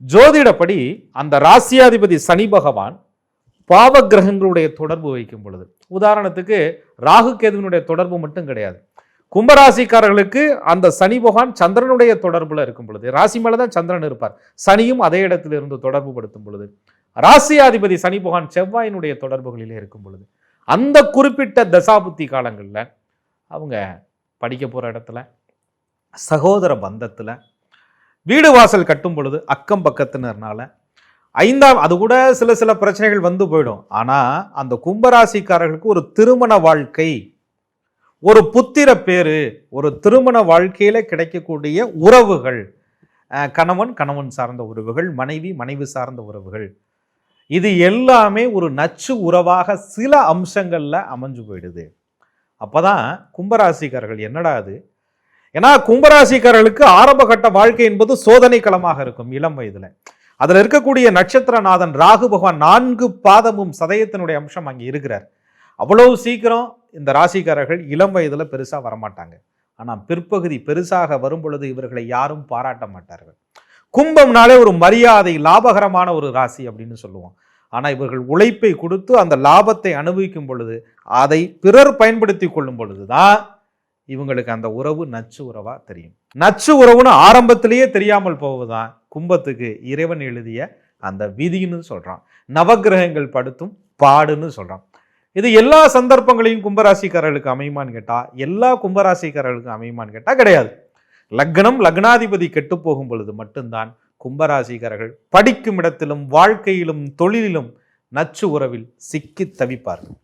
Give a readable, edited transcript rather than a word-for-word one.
ஜோதிடப்படி அந்த ராசியாதிபதி சனி பகவான் பாவ கிரகங்களுடைய தொடர்பு வைக்கும் பொழுது, உதாரணத்துக்கு ராகு கேதுவினுடைய தொடர்பு மட்டும் கிடையாது, கும்பராசிக்காரர்களுக்கு அந்த சனி பகவான் சந்திரனுடைய தொடர்புல இருக்கும் பொழுது, ராசி மேலதான் சந்திரன் இருப்பார், சனியும் அதே இடத்தில் இருந்து தொடர்பு படுத்தும் பொழுது, ராசியாதிபதி சனி பகவான் செவ்வாயினுடைய தொடர்புகளிலே இருக்கும் பொழுது, அந்த குறிப்பிட்ட தசாபுத்தி காலங்களில் அவங்க படிக்க போற இடத்துல, சகோதர பந்தத்துல, வீடு வாசல் கட்டும் பொழுது அக்கம் பக்கத்தினர்னால, ஐந்தாம் அது கூட சில பிரச்சனைகள் வந்து போயிடும். ஆனா அந்த கும்பராசிக்காரர்களுக்கு ஒரு திருமண வாழ்க்கை, ஒரு புத்திர பேரு, ஒரு திருமண வாழ்க்கையில கிடைக்கக்கூடிய உறவுகள், கணவன் கணவன் சார்ந்த உறவுகள், மனைவி மனைவி சார்ந்த உறவுகள், இது எல்லாமே ஒரு நச்சு உறவாக சில அம்சங்கள்ல அமைஞ்சு போயிடுது. அப்பதான் கும்பராசிக்காரர்கள் என்னடா அது, ஏன்னா கும்பராசிக்காரர்களுக்கு ஆரம்ப கட்ட வாழ்க்கை என்பது சோதனை களமாக இருக்கும் இளம் வயதுல. அதுல இருக்கக்கூடிய நட்சத்திரநாதன் ராகு பகவான் 4 பாதமும் சதயத்தினுடைய அம்சம் அங்கே இருக்கிறார். அவ்வளவு சீக்கிரம் இந்த ராசிக்காரர்கள் இளம் வயதுல பெருசா வரமாட்டாங்க. ஆனா பிற்பகுதி பெருசாக வரும் பொழுது இவர்களை யாரும் பாராட்ட மாட்டார்கள். கும்பம்னாலே ஒரு மரியாதை, லாபகரமான ஒரு ராசி அப்படின்னு சொல்லுவோம். ஆனா இவர்கள் உழைப்பை கொடுத்து அந்த லாபத்தை அனுபவிக்கும் பொழுது, அதை பிறர் பயன்படுத்தி கொள்ளும் பொழுதுதான் இவங்களுக்கு அந்த உறவு நச்சு உறவா தெரியும். நச்சு உறவுன்னு ஆரம்பத்திலேயே தெரியாமல் போவதுதான் கும்பத்துக்கு இறைவன் எழுதிய அந்த விதின்னு சொல்றான். நவகிரகங்கள் படுத்தும் பாடுன்னு சொல்றான். இது எல்லா சந்தர்ப்பங்களையும் கும்பராசிக்காரர்களுக்கு அமையுமான்னு கேட்டா, எல்லா கும்பராசிக்காரர்களுக்கும் அமையுமான்னு கேட்டா கிடையாது. லக்னம் லக்னாதிபதி கெட்டு போகும் பொழுது மட்டும்தான் கும்பராசிக்காரர்கள் படிக்கும் இடத்திலும் வாழ்க்கையிலும் தொழிலிலும் நச்சு உறவில் சிக்கி தவிப்பார்கள்.